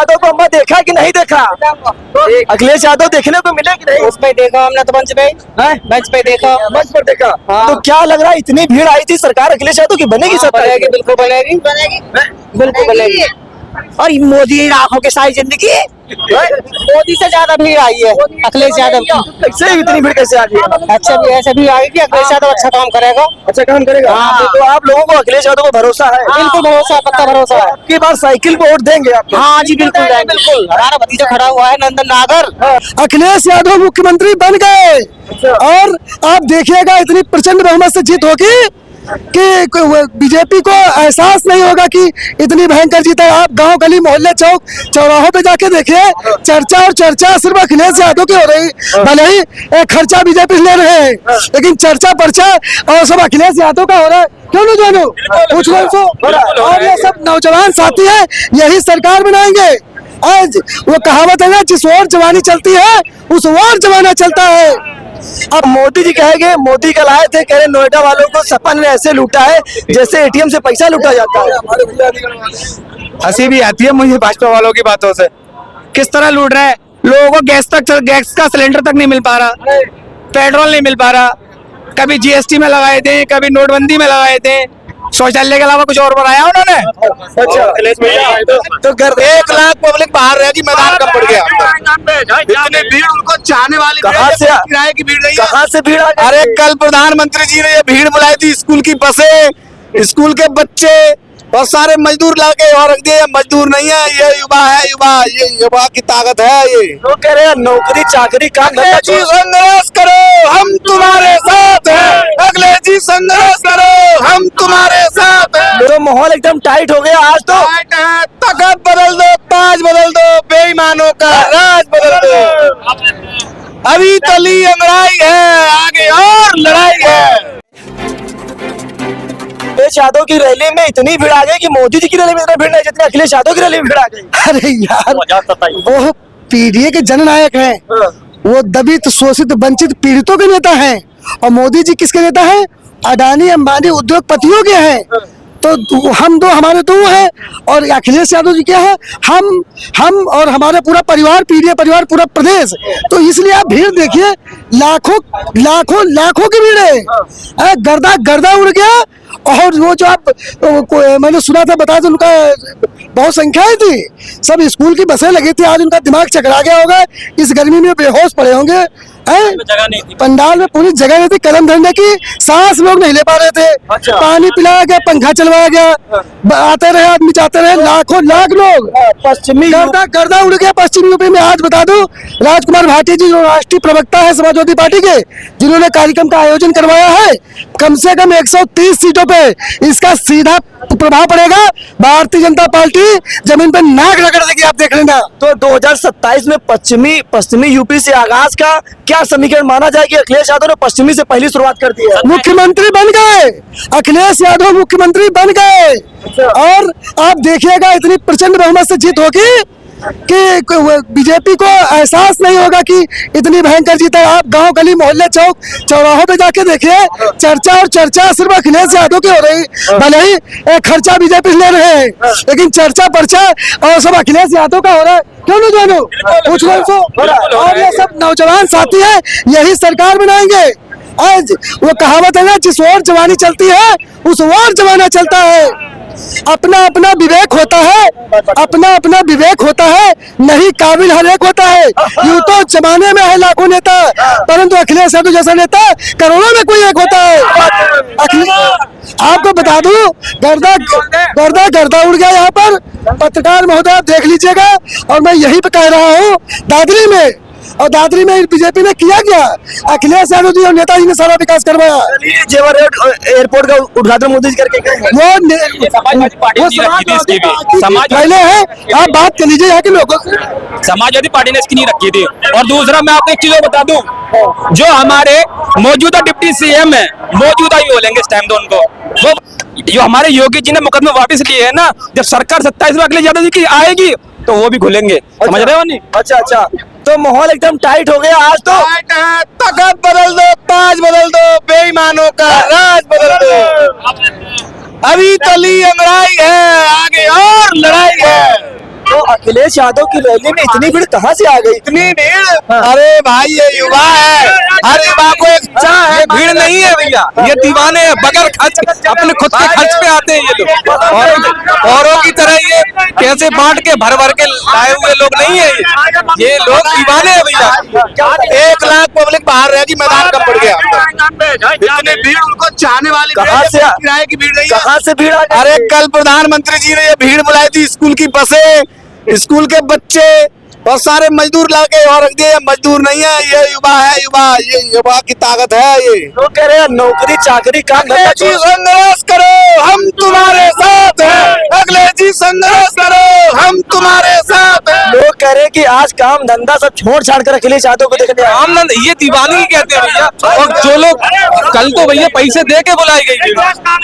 यादव को अम्मा देखा कि नहीं देखा? अखिलेश यादव देखने को मिले कि नहीं? उसमें देखा हमने तो मंच पे देखा। मंच पर देखा। हाँ। तो क्या लग रहा है, इतनी भीड़ आई थी, सरकार अखिलेश यादव की बनेगी? बनेगी, बिल्कुल बनेगी, बिल्कुल बनेगी। और मोदी आंखों के सारी जिंदगी मोदी से ज्यादा भीड़ आई है अखिलेश यादव की। कैसे इतनी भीड़ कैसे आ गई? अच्छा भी ऐसे भी आएगी, अखिलेश यादव अच्छा काम करेगा। अच्छा काम करेगा। हाँ। तो आप लोगों को अखिलेश यादव को भरोसा है? बिल्कुल भरोसा है, पक्का भरोसा है। आपकी बार साइकिल को वोट देंगे आप? हाँ जी बिल्कुल बिल्कुल। हमारा भतीजा खड़ा हुआ है नंदन नागर। अखिलेश यादव मुख्यमंत्री बन गए और आप देखिएगा इतनी प्रचंड बहुमत से जीत होगी कि बीजेपी को एहसास नहीं होगा कि इतनी भयंकर जीत है। आप गांव गली मोहल्ले चौक चौराहों पे जाके देखिए, चर्चा और चर्चा सिर्फ अखिलेश यादव की हो रही। भले ही एक खर्चा बीजेपी ले रहे हैं, लेकिन चर्चा पर्चा और सब अखिलेश यादव का हो रहा है। क्यों नहीं जानू, पूछ लो इनको। और ये सब नौजवान साथी है, यही सरकार बनाएंगे। आज वो कहावत है ना, जिस ओर जवानी चलती है उस ओर जमाना चलता है। अब मोदी जी कहेंगे, मोदी कल आए थे, कह रहे नोएडा वालों को सपा ने ऐसे लूटा है जैसे एटीएम से पैसा लूटा जाता है। हंसी भी आती है मुझे भाजपा वालों की बातों से। किस तरह लूट रहा है लोगों को, गैस का सिलेंडर तक नहीं मिल पा रहा, पेट्रोल नहीं मिल पा रहा। कभी जीएसटी में लगाए थे, कभी नोटबंदी में लगाए थे, शौचालय के अलावा कुछ और बनाया उन्होंने? अच्छा तो 1 लाख पब्लिक बाहर रहेगी, मैदान कम पड़ गया। इतनी भीड़, उनको चाहने वाली कहाँ से किराए की भीड़ नहीं है। कहाँ से भीड़ आ गई? अरे कल प्रधानमंत्री जी ने ये भीड़ बुलाई थी, स्कूल की बसें, स्कूल के बच्चे और सारे मजदूर लाके और रख दिए। मजदूर नहीं है, ये युवा है, ये युवा की ताकत है। ये लोग कह रहे हैं नौकरी चाकरी काम अखिलेश जी संघर्ष करो, हम तुम्हारे साथ हैं। अखिलेश जी संघर्ष करो, हम तुम्हारे साथ हैं। तो माहौल एकदम टाइट हो गया आज तो। तखत बदल दो, ताज बदल दो, बेईमानों का राज बदल दो। अभी तली अंगड़ाई है, आगे और लड़ाई है। अखिलेश यादव की रैली में इतनी भीड़ आ गई कि मोदी जी की रैली में इतना भीड़ नहीं जितनी अखिलेश यादव की रैली में भीड़ आ गई। अरे यार, वो पीढ़ी के जननायक हैं, वो दबित शोषित वंचित पीड़ितों के नेता हैं। और मोदी जी किसके नेता हैं? अडानी अंबानी उद्योगपतियों के हैं। तो हम दो, हमारे दो हैं। और अखिलेश यादव जी क्या है? हम और हमारे पूरा परिवार, पीढ़ी परिवार, पूरा प्रदेश। तो इसलिए आप भीड़ देखिए, लाखों लाखों लाखों की भीड़ है। गर्दा गर्दा उड़ गया। और वो जो आप मैंने सुना था, बता दो, उनका बहुत संख्याएं थी, सब स्कूल की बसें लगी थी। आज उनका दिमाग चकरा गया होगा, इस गर्मी में बेहोश पड़े होंगे। पंडाल में पूरी जगह नहीं थी, कदम धरने की सांस लोग नहीं ले पा रहे थे। अच्छा। पानी पिलाया गया, पंखा चलवाया गया, आते रहे आदमी, जाते रहे, लाखों लाख लोग। पश्चिमी गर्दा उड़ गया पश्चिमी यूपी में। आज बता दूं, राजकुमार भाटी जी जो राष्ट्रीय प्रवक्ता है समाजवादी पार्टी के, जिन्होंने कार्यक्रम का आयोजन करवाया है, कम से कम 130 सीटों पे इसका सीधा प्रभाव पड़ेगा। भारतीय जनता पार्टी जमीन पे नाक रगड़ देगी, आप देख लेना। तो 2027 में पश्चिमी यूपी से आगाज का क्या समीकरण माना जाए कि अखिलेश यादव ने पश्चिमी से पहली शुरुआत कर दी है? मुख्यमंत्री बन गए, अखिलेश यादव मुख्यमंत्री बन गए। और आप देखिएगा इतनी प्रचंड बहुमत से जीत होगी कि बीजेपी को एहसास नहीं होगा कि इतनी भयंकर जीत है। आप गांव गली मोहल्ले चौक चौराहों पे जाके देखिए, चर्चा और चर्चा सिर्फ अखिलेश यादव की हो रही। भले ही एक खर्चा बीजेपी ले रहे हैं, लेकिन चर्चा पर्चा और सब अखिलेश यादव का हो रहा है। क्यों नहीं जानू, पूछ लो इनको। और ये सब नौजवान साथी है, यही सरकार बनाएंगे। आज वो कहावत है ना, जिस ओर जवानी चलती है उस ओर जमाना चलता है। अपना अपना विवेक होता है, अपना अपना विवेक होता है, नहीं काबिल हर एक होता है। यूं तो जमाने में है लाखों नेता, परंतु अखिलेश यादव जैसा नेता करोड़ों में कोई एक होता है। आपको बता दूं, गर्दा उड़ गया यहाँ पर। पत्रकार महोदय आप देख लीजिएगा। और मैं यही पे कह रहा हूँ, दादरी में, और दादरी में बीजेपी ने किया क्या? अखिलेश यादव जी और नेताजी ने सारा विकास करवाया। जेवर एयरपोर्ट का उद्घाटन मोदी जी करके गए। पहले है, आप बात कर लीजिए यहाँ के लोगों से। समाजवादी पार्टी ने इसकी नहीं रखी थी। और दूसरा मैं आपको एक चीज बता दूं, जो हमारे मौजूदा डिप्टी सीएम है, मौजूदा ही बोलेंगे इस टाइम तो उनको, वो जो हमारे योगी जी ने मुकदमा वापस लिए है ना, जब सरकार 27 में अखिलेश यादव जी की आएगी तो वो भी खुलेंगे। समझ रहे हो नहीं? अच्छा, तो माहौल एकदम टाइट हो गया आज तो। तखत बदल दो, ताज बदल दो, बेईमानों का राज बदल दो। अभी तली अंगड़ाई है, आगे और लड़ाई है। तो अखिलेश यादव की रैली में इतनी भीड़ कहाँ से आ गई? इतनी भीड़, अरे भाई ये युवा है, हर युवा को एक चाह है। ये भीड़ नहीं है भैया, ये दीवाने हैं, बगैर खर्च अपने खुद के खर्च पे आते हैं ये लोग। औरों की तरह ये पैसे बांट के भर भर के लाए हुए लोग नहीं है ये लोग दीवाने हैं भैया। 1 लाख पब्लिक बाहर रहेगी, मैदान कम पड़ गया। इतनी भीड़ उनको चाहने वाली कहाँ से किराए की भीड़ नहीं है। कहाँ से भीड़ आ गई? अरे कल प्रधानमंत्री जी ने ये भीड़ बुलाई थी, स्कूल की बसें, स्कूल के बच्चे और सारे मजदूर लाके और रख दिए। मजदूर नहीं है, ये युवा है, ये युवा की ताकत है। ये लोग कह रहे हैं नौकरी चाकरी काम धंधा जी संघर्ष करो, हम तुम्हारे साथ हैं। अगले जी संघर्ष करो, हम तुम्हारे साथ हैं। लोग कह रहे हैं कि आज काम धंधा सब छोड़ छाड़ कर अखिलेश यादव को देखने आए। आमनंद ये दीवानगी कहते हैं भैया। और जो लोग कल तो भैया पैसे दे के बुलाई गई थी,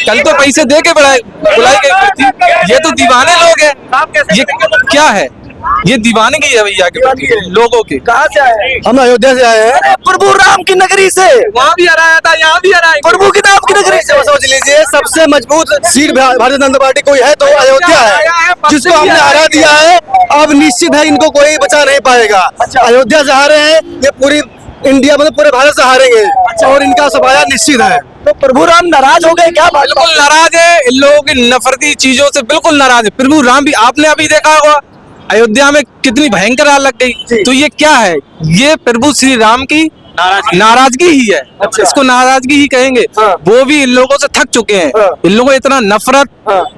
कल तो पैसे दे के बुलाई गई थी। ये तो दीवाने लोग हैं। ये क्या है? ये दीवानगी है भैया के प्रति लोगों की। कहाँ से आए हैं? हम अयोध्या से आए हैं। अरे प्रभु राम की नगरी से। वहाँ भी हराया था, यहाँ भी हराया। प्रभु की नाम की नगरी से। सोच लीजिए सबसे मजबूत सीट भारतीय जनता पार्टी कोई है तो अयोध्या है, जिसको हमने हरा दिया है। अब निश्चित है इनको कोई बचा नहीं पाएगा। अयोध्या से हारे हैं, ये पूरी इंडिया मतलब पूरे भारत से हारेंगे और इनका सफाया निश्चित है। तो प्रभु राम नाराज हो गए क्या? बिल्कुल नाराज है, इन लोगों की नफरती चीजों से बिल्कुल नाराज है। प्रभु राम भी आपने अभी देखा होगा अयोध्या में कितनी भयंकर आग लग गई। तो ये क्या है? ये प्रभु श्री राम की नाराजगी ही है। इसको नाराजगी ही कहेंगे। वो भी इन लोगों से थक चुके हैं। इन लोगों को इतना नफरत,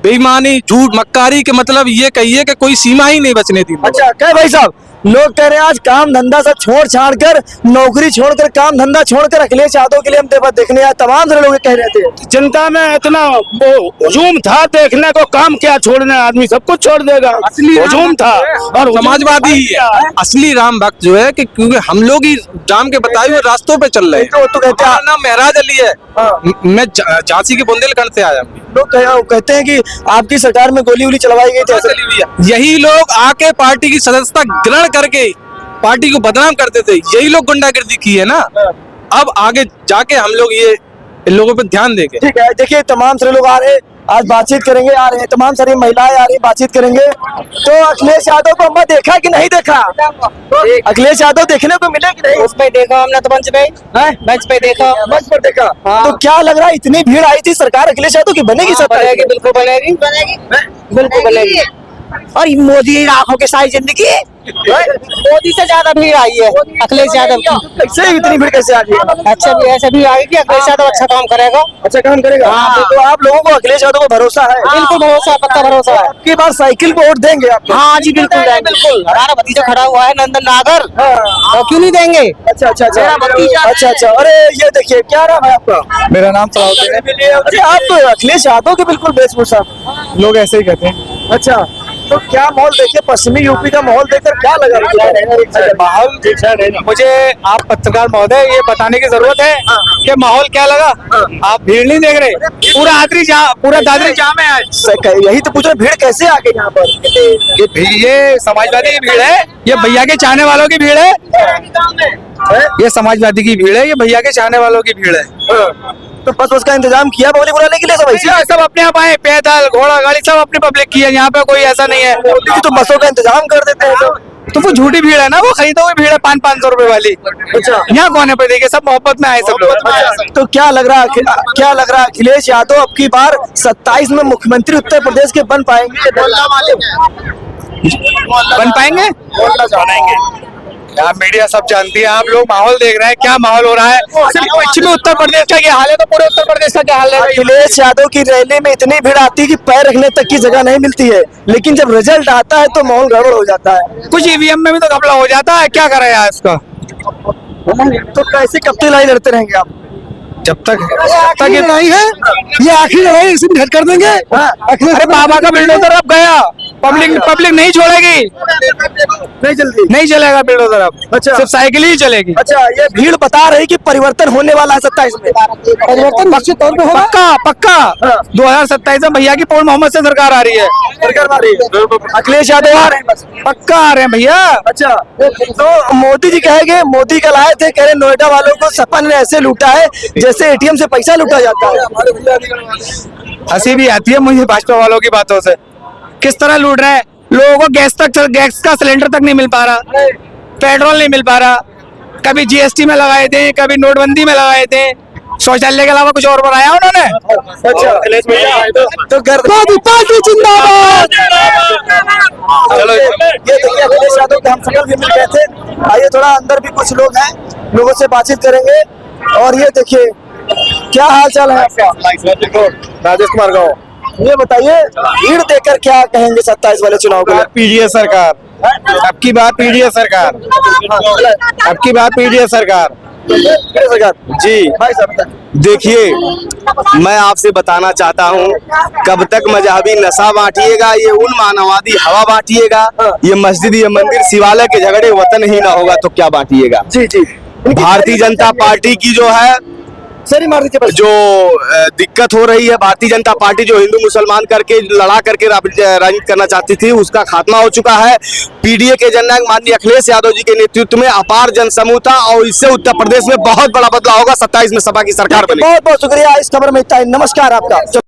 बेईमानी, झूठ, मक्कारी के मतलब ये कहिए कि कोई सीमा ही नहीं बचने दी। अच्छा क्या भाई साहब, लोग कह रहे हैं आज काम धंधा सब छोड़ छाड़ कर, नौकरी छोड़कर, काम धंधा छोड़कर अखिलेश यादव के लिए हम देखने आए। तमाम सारे लोग कह रहे थे जनता में इतना वो हुजूम था देखने को, काम क्या छोड़ने, आदमी सब कुछ छोड़ देगा। असली हुजूम था और समाजवादी ही है असली राम भक्त जो है, कि क्योंकि हम लोग ही राम के बताए हुए रास्तों पे चल रहे हैं। तो कहते हैं नाम महराज अली है। मैं झांसी के बुंदेलखंड से आया हूँ। लोग कहते हैं कि आपकी सरकार में गोली वोली चलवाई गई थी। चली हुई है। यही लोग आके पार्टी की सदस्यता ग्रहण करके पार्टी को बदनाम करते थे। यही लोग गुंडागर्दी की है ना। अब आगे जाके हम लोग ये इन लोगों पे ध्यान देंगे। ठीक है, देखिए तमाम सारे लोग आ रहे हैं, आज बातचीत करेंगे, आ रहे हैं तमाम सारी महिलाएं आ रही हैं, बातचीत करेंगे। तो अखिलेश यादव को हमने देखा कि नहीं देखा? अखिलेश यादव देखने को मिले कि नहीं? उस पे देखा हमने तो मंच पे देखा। मंच पर देखा। तो क्या लग रहा है, इतनी भीड़ आई थी, सरकार अखिलेश यादव की बनेगी? बनेगी, बिल्कुल बनेगी, बिल्कुल बनेगी। और मोदी आंखों के सारी जिंदगी मोदी से ज्यादा भीड़ आई है अखिलेश यादव की। कैसे इतनी भीड़ कैसे आ गई? अच्छा भी ऐसे भी आई कि अखिलेश यादव अच्छा काम करेगा। अच्छा काम करेगा। हाँ। तो आप लोगों को अखिलेश यादव को भरोसा है? बिल्कुल भरोसा है, पक्का भरोसा है। आपकी बार साइकिल को वोट देंगे आप? हाँ जी बिल्कुल देंगे, बिल्कुल। हमारा भतीजा खड़ा हुआ है नंदन नागर, और क्यों नहीं देंगे? अच्छा अच्छा अच्छा। मेरा भतीजा है। अच्छा अच्छा। अरे ये देखिए, क्या नाम है आपका? मेरा नाम सलाउद्दीन है। अरे आप तो अखिलेश यादव के बिल्कुल वेशभूषा। लोग ऐसे ही कहते हैं। अच्छा, तो क्या माहौल देखिए, पश्चिमी यूपी का माहौल देखकर क्या लगा? माहौल मुझे आप पत्रकार महोदय ये बताने की जरूरत है कि माहौल क्या लगा। आप भीड़ नहीं देख रहे, पूरा दादरी जाम है आज। यही तो पूछ रहे, भीड़ कैसे आ गई यहाँ पर? ये समाजवादी की भीड़ है, ये भैया के चाहने वालों की भीड़ है। ये समाजवादी की भीड़ है, ये भैया के चाहने वालों की भीड़ है। तो बस का इंतजाम किया बोली बुलाने के लिए सब ऐसे? सब अपने आप आए, पैदल घोड़ा गाड़ी सब अपनी पब्लिक की है, यहाँ पे कोई ऐसा नहीं है। मोदी तो बसों का इंतजाम कर देते हैं सब। तो वो झूठी भीड़ है ना, वो खरीदा हुई भीड़ है 500-500 रुपए वाली। अच्छा, यहाँ कौन है पे देखिए, सब मोहब्बत में आए सब लोग। तो क्या लग रहा है अखिलेश यादव अब की बार 27 में मुख्यमंत्री उत्तर प्रदेश के बन पाएंगे? बन पाएंगे? यार मीडिया सब जानती है, आप लोग माहौल देख रहे हैं, क्या माहौल हो रहा है। सिर्फ पश्चिमी उत्तर प्रदेश का क्या हाल है, तो पूरे उत्तर प्रदेश का क्या हाल है। अखिलेश यादव की रैली में इतनी भीड़ आती है कि पैर रखने तक की जगह नहीं मिलती है, लेकिन जब रिजल्ट आता है तो माहौल गड़बड़ हो जाता है। कुछ ईवीएम में भी तो घपला हो जाता है, क्या करें यार इसका। तो कैसे कब तक लड़ाई लड़ते रहेंगे आप? जब तक ये लड़ाई है, ये आखिरी लड़ाई, इसी में कर देंगे। अरे बाबा का बिल्डोजर अब गया, पब्लिक नहीं छोड़ेगी, नहीं जल्दी नहीं चलेगा बिल्डोजर अब। अच्छा। सिर्फ साइकिल ही चलेगी। अच्छा, ये भीड़ बता रही कि परिवर्तन होने वाला है 27 में। परिवर्तन निश्चित तौर पे होगा। पक्का 2027 में भैया की पूर्ण मोहम्मद से सरकार आ रही है। सरकार आ रही है, अखिलेश यादव आ रहे हैं, बस पक्का आ रहे हैं भैया। अच्छा, तो मोदी जी कहेंगे, मोदी कल आए थे, कह रहे नोएडा वालों को सपा ने ऐसे लूटा है जैसे एटीएम से पैसा लूटा जाता है। हंसी भी आती है मुझे भाजपा वालों की बातों से। किस तरह लूट रहे हैं लोगों को गैस का सिलेंडर तक नहीं मिल पा रहा, पेट्रोल नहीं मिल पा रहा। कभी जीएसटी में लगाए थे, कभी नोटबंदी में लगाए थे, शौचालय के अलावा कुछ और बनाया उन्होंने? तो मोदी पार्टी जिंदाबाद। चलो ये देखिए अखिलेश यादव के हम सकल भी मिल गए थे। आइए थोड़ा अंदर भी कुछ लोग हैं, लोगों से बातचीत करेंगे। और ये देखिए क्या हाल चाल है आपका? राजेश कुमार गाँव। ये बताइए भीड़ देखकर क्या कहेंगे 27 वाले चुनाव को? पीडीए सरकार, अब की बात पीडीए सरकार, अब की बात पीडीए सरकार जी। भाई साहब देखिए, मैं आपसे बताना चाहता हूँ, कब तक मजहबी नशा बांटिएगा, ये उन मानववादी हवा बांटिएगा, ये मस्जिद ये मंदिर शिवालय के झगड़े वतन ही ना होगा तो क्या बांटिएगा? जी जी भारतीय जनता पार्टी की जो है सर मार दीजिए बस। जो दिक्कत हो रही है, भारतीय जनता पार्टी जो हिंदू मुसलमान करके लड़ा करके राजनीति करना चाहती थी, उसका खात्मा हो चुका है। पीडीए के जननायक माननीय अखिलेश यादव जी के नेतृत्व में अपार जनसमूह था और इससे उत्तर प्रदेश में बहुत बड़ा बदलाव होगा। 27 में सपा की सरकार बनेगी। बहुत बहुत शुक्रिया, इस खबर में इतना ही। नमस्कार आपका।